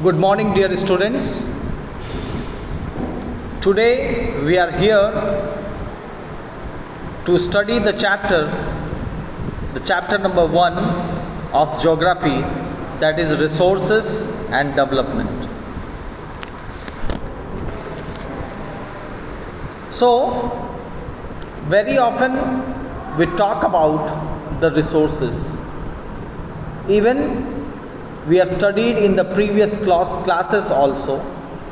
Good morning, dear students. Today we are here to study the chapter number 1 of geography, that is resources and development. So, very often we talk about the resources. Even we have studied in the previous classes also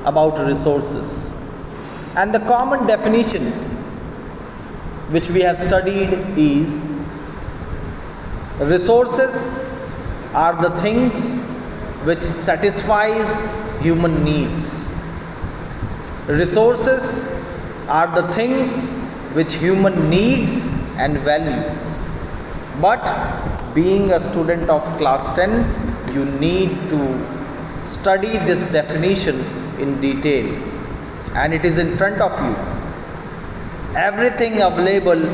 about resources, and the common definition which we have studied is resources are the things which satisfies human needs. Resources are the things which human needs and value. But being a student of class 10, you need to study this definition in detail, and it is in front of you. Everything available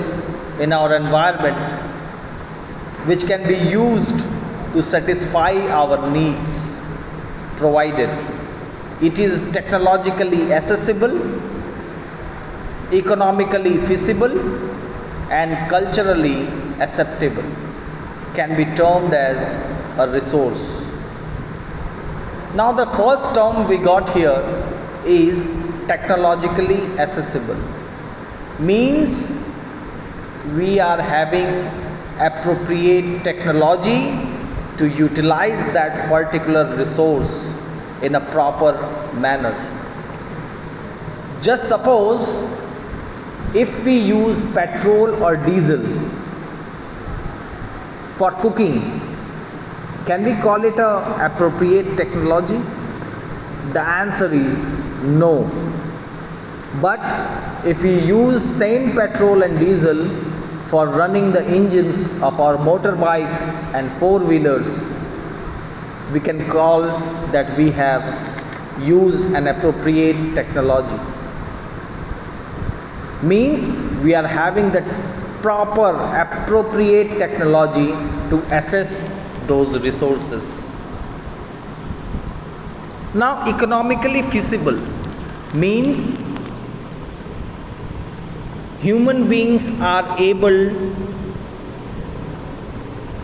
in our environment which can be used to satisfy our needs, provided it is technologically accessible, economically feasible, and culturally acceptable, can be termed as a resource. Now the first term we got here is technologically accessible. Means we are having appropriate technology to utilize that particular resource in a proper manner. Just suppose if we use petrol or diesel for cooking, can we call it a appropriate technology? The answer is no. But if we use same petrol and diesel for running the engines of our motorbike and four-wheelers, we can call that we have used an appropriate technology. Means we are having the proper appropriate technology to assess those resources. Now economically feasible means human beings are able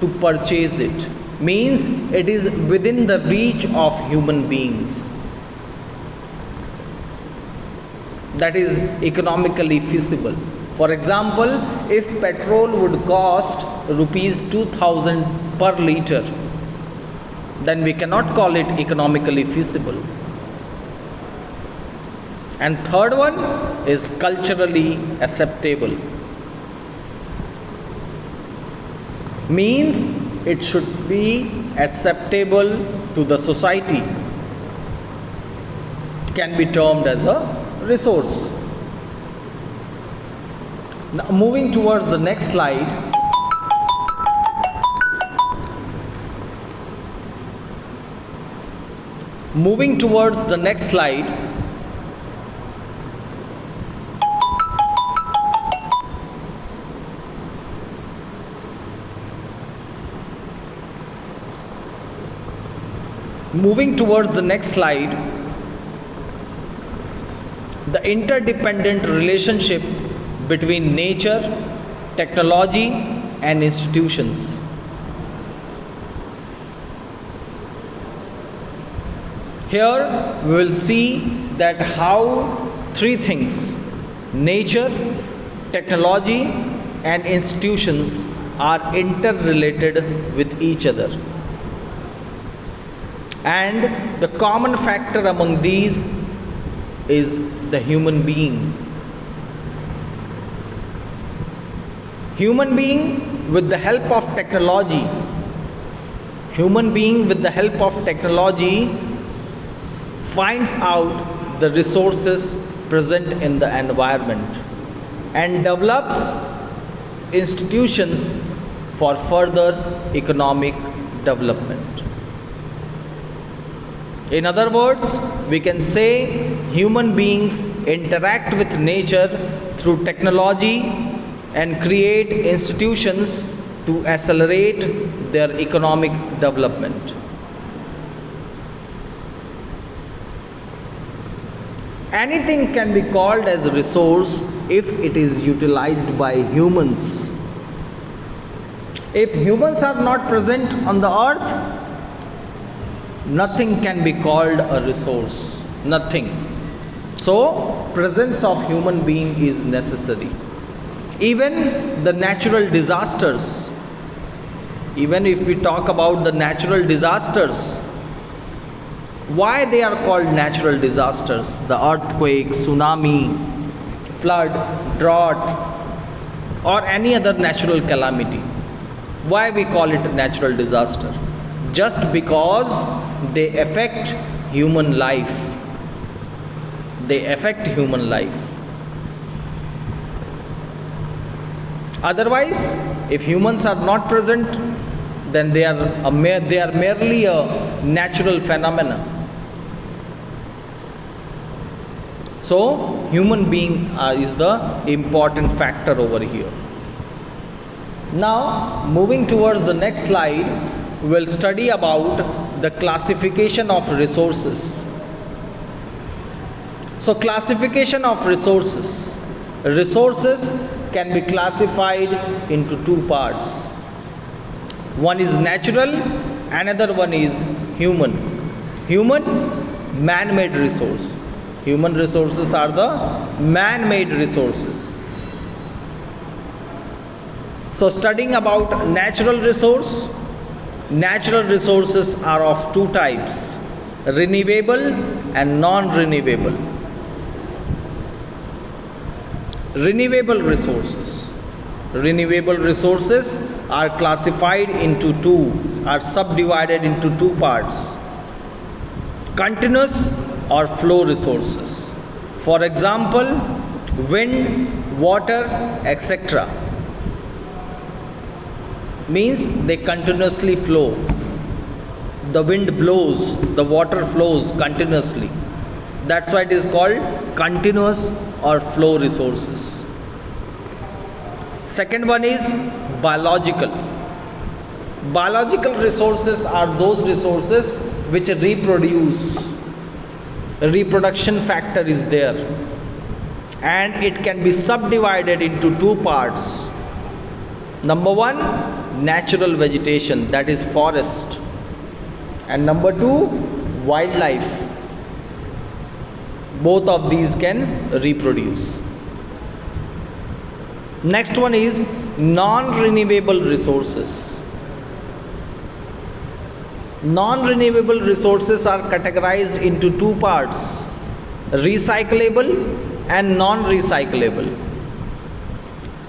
to purchase it. Means it is within the reach of human beings. That is economically feasible. For example, if petrol would cost rupees 2000 per liter, then we cannot call it economically feasible. And third one is culturally acceptable. Means it should be acceptable to the society, can be termed as a resource. Now, moving towards the next slide. Moving towards the next slide. Moving towards the next slide. The interdependent relationship between nature, technology, and institutions. Here we will see that how three things, nature, technology, and institutions, are interrelated with each other. And the common factor among these is the human being. Human being with the help of technology finds out the resources present in the environment and develops institutions for further economic development. In other words, we can say human beings interact with nature through technology and create institutions to accelerate their economic development. Anything can be called as a resource if it is utilized by humans. If humans are not present on the earth, nothing can be called a resource. Nothing. So, presence of human being is necessary. Even the natural disasters, even if we talk about the natural disasters, why they are called natural disasters? The earthquake, tsunami, flood, drought, or any other natural calamity. Why we call it natural disaster? Just because they affect human life. They affect human life. Otherwise, if humans are not present, then they are merely a natural phenomenon. So, human being is the important factor over here. Now, moving towards the next slide, we will study about the classification of resources. So, classification of resources. Resources can be classified into two parts. One is natural, another one is human. Human, man-made resource. Human resources are the man-made resources. So, studying about natural resources are of two types: renewable and non-renewable. Renewable resources are classified into are subdivided into two parts: continuous or flow resources. For example, wind, water, etc. means they continuously flow. The wind blows, the water flows continuously. That's why it is called continuous or flow resources. Second one is biological. Biological resources are those resources which reproduce. Reproduction factor is there, and it can be subdivided into two parts. Number one, natural vegetation, that is forest, and number two, wildlife. Both of these can reproduce. Next one is non-renewable resources. Non-renewable resources are categorized into two parts: recyclable and non-recyclable.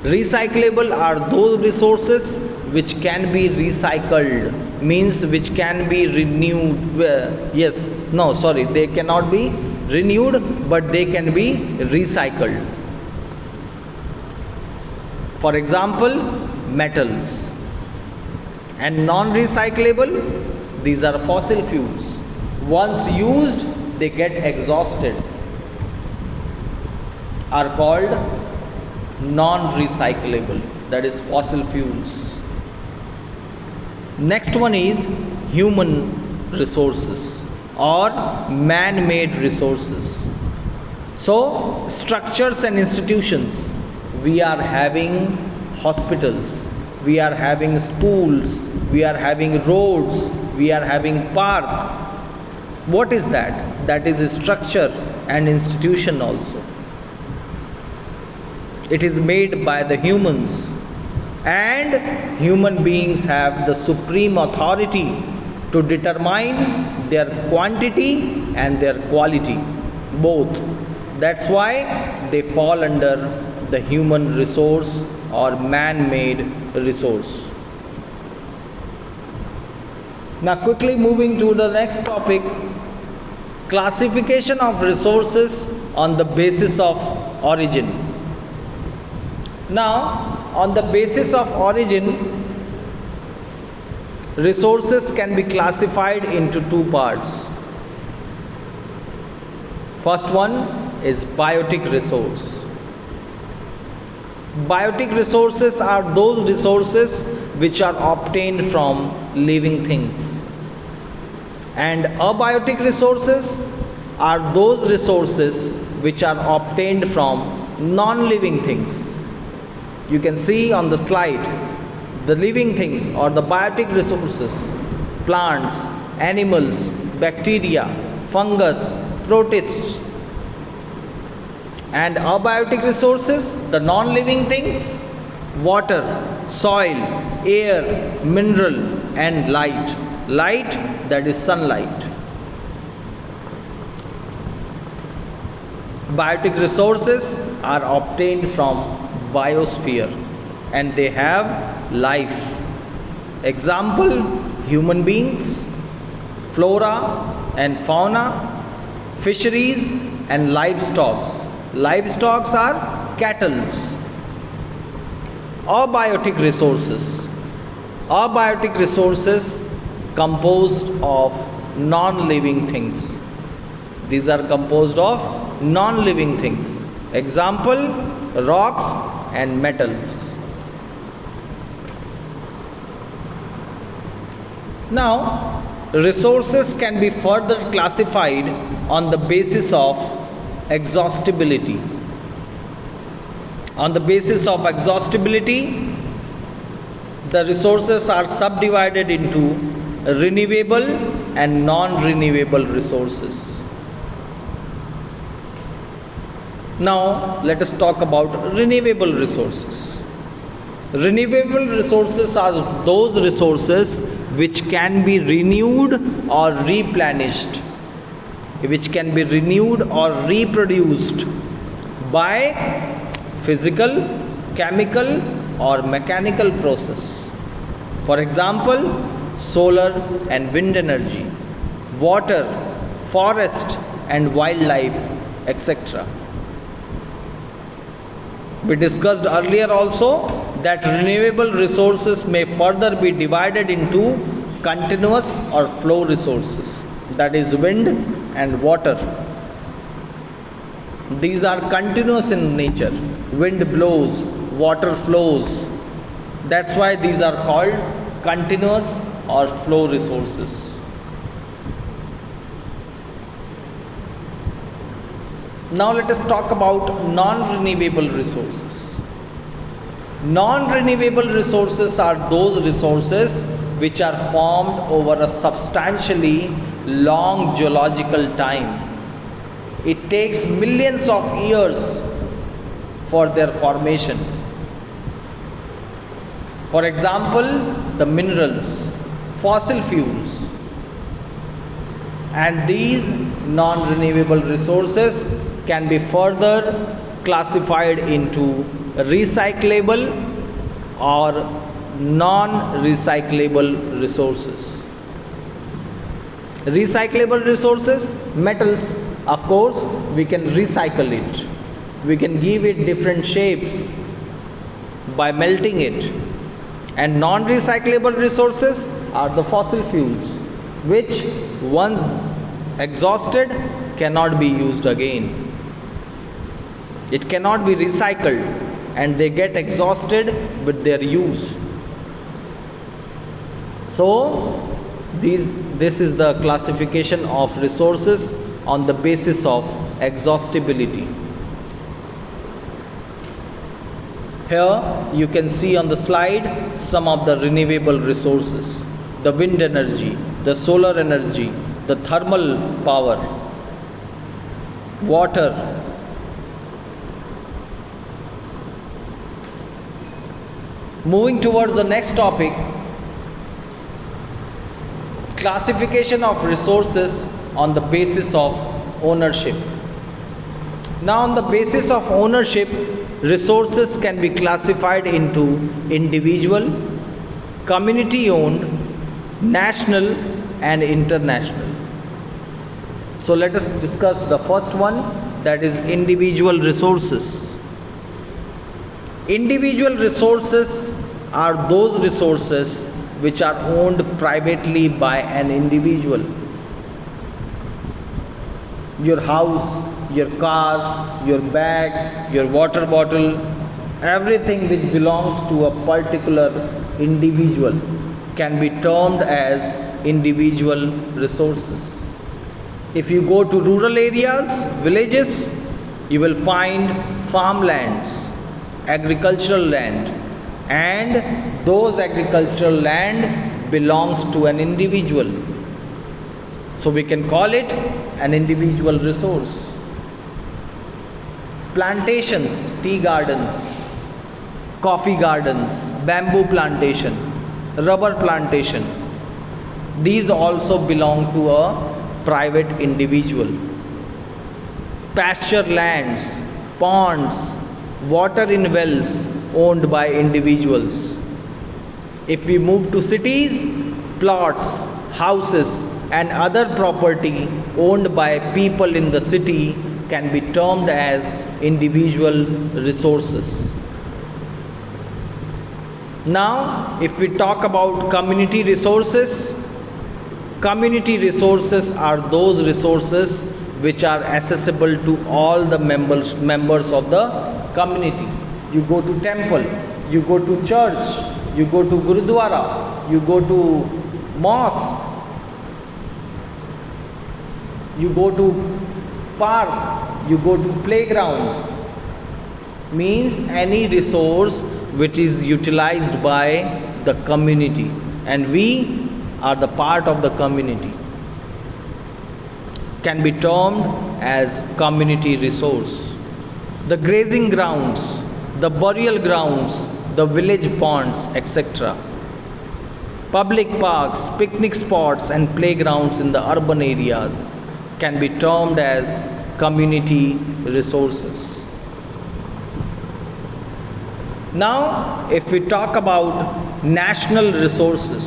Recyclable are those resources which can be recycled, means which can be renewed. They cannot be renewed, but they can be recycled. For example, metals. And non-recyclable, these are fossil fuels. Once used, they get exhausted, are called non-recyclable, that is fossil fuels. Next one is human resources or man-made resources. So, structures and institutions. We are having hospitals, we are having schools, we are having roads, we are having park. What is that? That is a structure and institution also. It is made by the humans, and human beings have the supreme authority to determine their quantity and their quality, both. That's why they fall under the human resource or man-made resource. Now quickly moving to the next topic, classification of resources on the basis of origin. Now, on the basis of origin, resources can be classified into two parts. First one is biotic resource. Biotic resources are those resources which are obtained from living things. And abiotic resources are those resources which are obtained from non-living things. You can see on the slide the living things or the biotic resources: plants, animals, bacteria, fungus, protists. And abiotic resources, the non-living things: water, soil, air, mineral, and light. Light, that is sunlight. Biotic resources are obtained from biosphere and they have life. Example: human beings, flora and fauna, fisheries, and livestock. Livestock are cattle. Abiotic resources. Abiotic resources composed of non-living things. These are composed of non-living things. Example: rocks and metals. Now, resources can be further classified on the basis of exhaustibility. On the basis of exhaustibility, the resources are subdivided into renewable and non-renewable resources. Now, let us talk about renewable resources. Renewable resources are those resources which can be renewed or replenished, which can be renewed or reproduced by physical, chemical, or mechanical process. For example, solar and wind energy, water, forest and wildlife, etc. We discussed earlier also that renewable resources may further be divided into continuous or flow resources, that is wind and water. These are continuous in nature. Wind blows, water flows. That's why these are called continuous or flow resources. Now let us talk about non-renewable resources. Non-renewable resources are those resources which are formed over a substantially long geological time. It takes millions of years for their formation. For example, the minerals, fossil fuels, and these non-renewable resources can be further classified into recyclable or non-recyclable resources. Recyclable resources, metals, of course, we can recycle it. We can give it different shapes by melting it. And non-recyclable resources are the fossil fuels, which once exhausted cannot be used again. It cannot be recycled and they get exhausted with their use. So, this is the classification of resources on the basis of exhaustibility. Here you can see on the slide some of the renewable resources: the wind energy, the solar energy, the thermal power, water. Moving towards the next topic, classification of resources on the basis of ownership. Now, on the basis of ownership, resources can be classified into individual, community owned, national, and international. So, let us discuss the first one, that is individual resources. Individual resources are those resources which are owned privately by an individual. Your house, your car, your bag, your water bottle, everything which belongs to a particular individual can be termed as individual resources. If you go to rural areas, villages, you will find farmlands, agricultural land, and those agricultural land belongs to an individual. So we can call it an individual resource. Plantations, tea gardens, coffee gardens, bamboo plantation, rubber plantation, these also belong to a private individual. Pasture lands, ponds, water in wells owned by individuals. If we move to cities, plots, houses, and other property owned by people in the city can be termed as individual resources. Now, if we talk about community resources are those resources which are accessible to all the members of the community. You go to temple, you go to church, you go to gurudwara, you go to mosque, you go to park, you go to playground. Means any resource which is utilized by the community, and we are the part of the community, can be termed as community resource. The grazing grounds, the burial grounds, the village ponds, etc. Public parks, picnic spots, and playgrounds in the urban areas can be termed as community resources. Now, if we talk about national resources,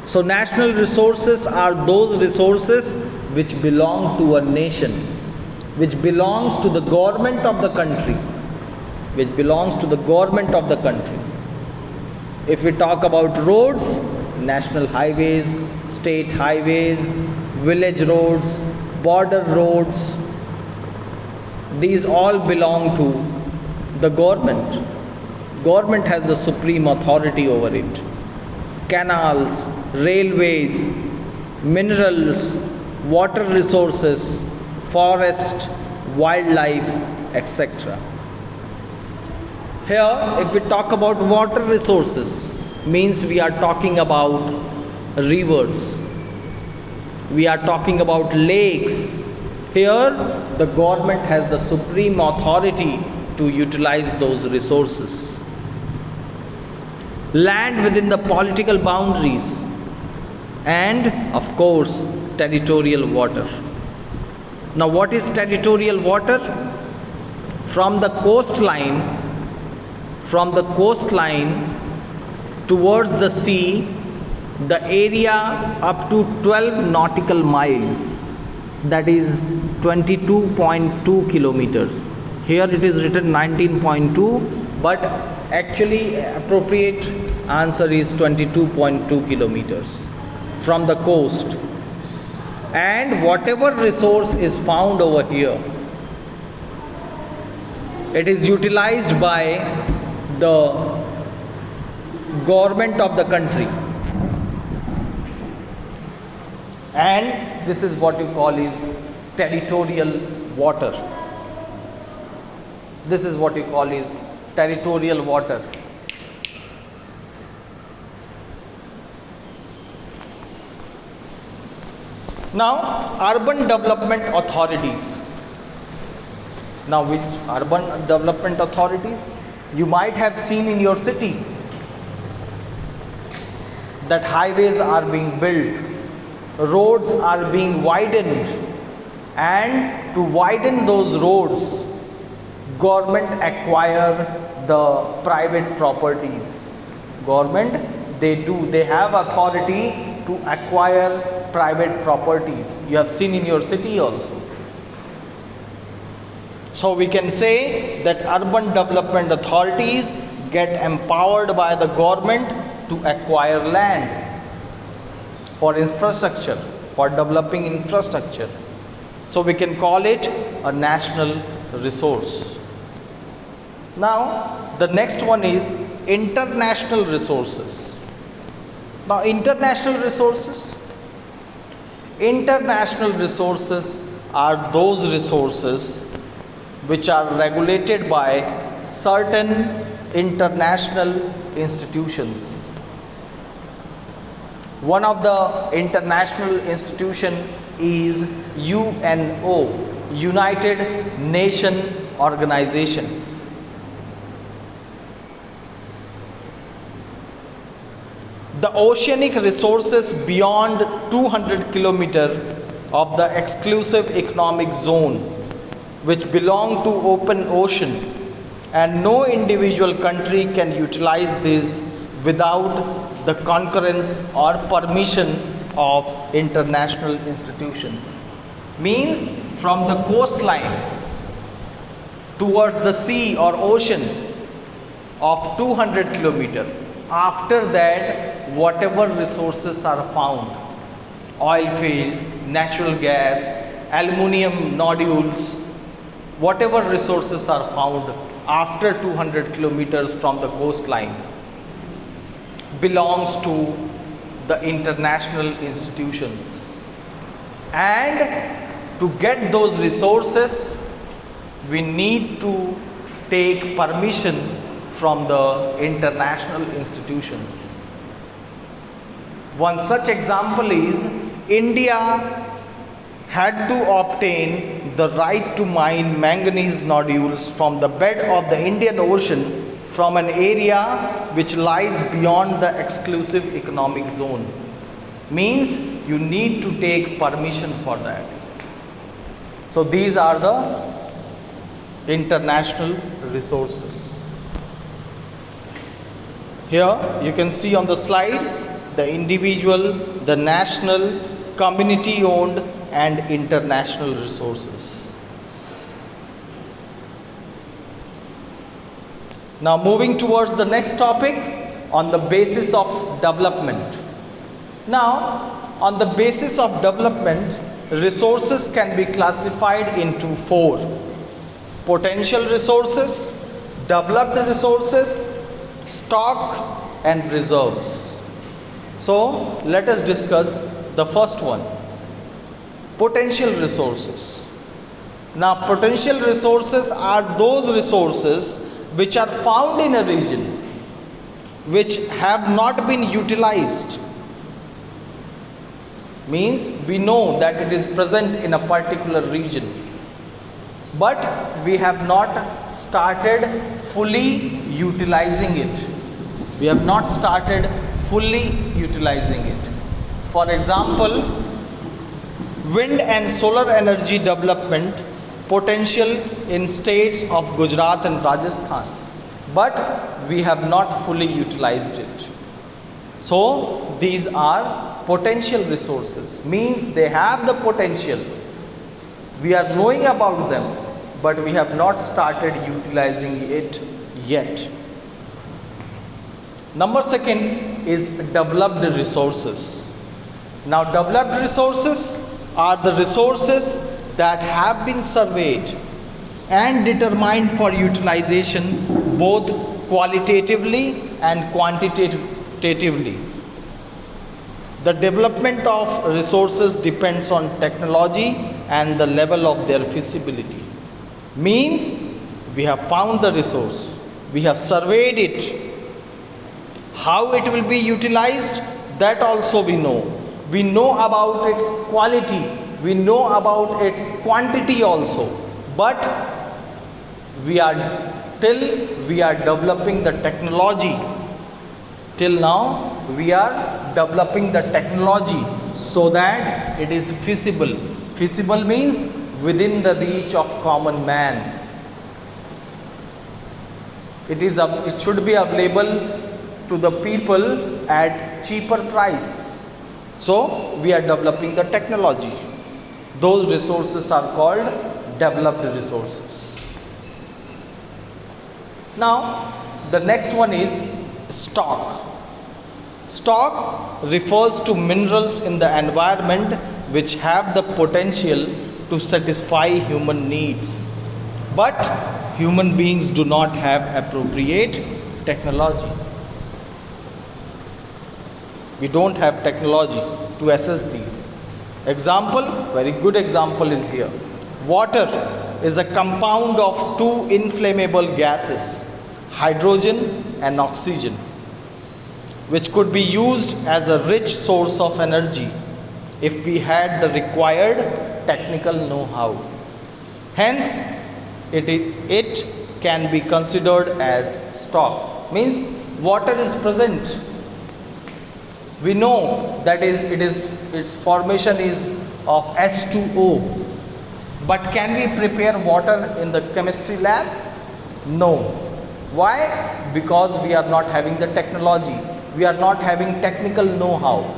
so national resources are those resources which belong to a nation, which belongs to the government of the country, which belongs to the government of the country. If we talk about roads, national highways, state highways, village roads, border roads, these all belong to the government. Government has the supreme authority over it. Canals, railways, minerals, water resources, forest, wildlife, etc. Here, if we talk about water resources, means we are talking about rivers, we are talking about lakes. Here, the government has the supreme authority to utilize those resources. Land within the political boundaries, and of course, territorial water. Now, what is territorial water? From the coastline towards the sea, the area up to 12 nautical miles, that is 22.2 kilometers. Here it is written 19.2, but actually appropriate answer is 22.2 kilometers from the coast. And whatever resource is found over here, it is utilized by the government of the country, and this is what you call is territorial water. This is what you call is territorial water. Now, urban development authorities. Now, which urban development authorities? You might have seen in your city that highways are being built, roads are being widened, and to widen those roads, government acquire the private properties. Government, they have authority to acquire private properties. You have seen in your city also. So we can say that urban development authorities get empowered by the government to acquire land for infrastructure, for developing infrastructure. So we can call it a national resource. Now, the next one is international resources. Now, international resources are those resources which are regulated by certain international institutions. One of the international institution is UNO, United Nations Organization. The oceanic resources beyond 200 kilometers of the exclusive economic zone, which belong to open ocean, and no individual country can utilize this without the concurrence or permission of international institutions. Means from the coastline towards the sea or ocean of 200 kilometers. After that, whatever resources are found, oil field, natural gas, aluminum nodules, whatever resources are found after 200 kilometers from the coastline belongs to the international institutions. And to get those resources, we need to take permission from the international institutions. One such example is India had to obtain the right to mine manganese nodules from the bed of the Indian Ocean from an area which lies beyond the exclusive economic zone. Means you need to take permission for that. So these are the international resources. Here you can see on the slide the individual, the national, community owned and international resources. Now moving towards the next topic on the basis of development. Now on the basis of development, resources can be classified into four: potential resources, developed resources, stock and reserves. So let us discuss the first one, potential resources. Now potential resources are those resources which are found in a region which have not been utilized. Means we know that it is present in a particular region, but we have not started fully utilizing it. We have not started fully utilizing it. For example, wind and solar energy development potential in states of Gujarat and Rajasthan, but we have not fully utilized it. So these are potential resources, means they have the potential. We are knowing about them, but we have not started utilizing it yet. Number second is developed resources. Now developed resources are the resources that have been surveyed and determined for utilization both qualitatively and quantitatively. The development of resources depends on technology and the level of their feasibility. Means we have found the resource, we have surveyed it. How it will be utilized, that also we know. We know about its quality, we know about its quantity also, but we are developing the technology. Till now we are developing the technology so that it is feasible. Feasible means within the reach of common man. It should be available to the people at cheaper price. So we are developing the technology. Those resources are called developed resources. Now the next one is stock. Stock refers to minerals in the environment which have the potential to satisfy human needs, but human beings do not have appropriate technology. We don't have technology to assess these. Example, very good example is here. Water. is a compound of two inflammable gases, hydrogen and oxygen, which could be used as a rich source of energy if we had the required technical know-how. Hence, it can be considered as stock. Means water is present. We know that its formation is of H2O. But can we prepare water in the chemistry lab? No. Why? Because we are not having the technology. We are not having technical know-how.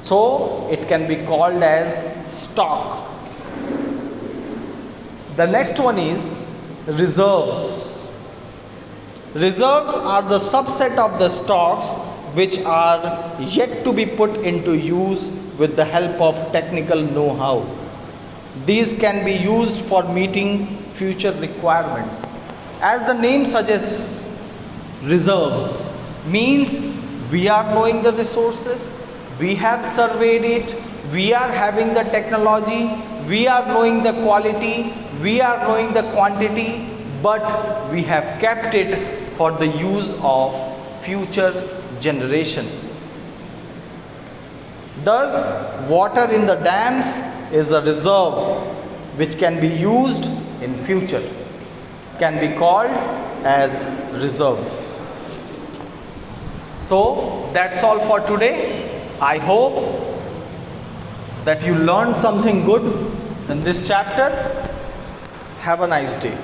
So it can be called as stock. The next one is reserves. Reserves are the subset of the stocks which are yet to be put into use with the help of technical know-how. These can be used for meeting future requirements. As the name suggests, reserves means we are knowing the resources, we have surveyed it, we are having the technology, we are knowing the quality, we are knowing the quantity, but we have kept it for the use of future generation. Thus, water in the dams is a reserve which can be used in future, can be called as reserves. So that's all for today. I hope that you learned something good in this chapter. Have a nice day.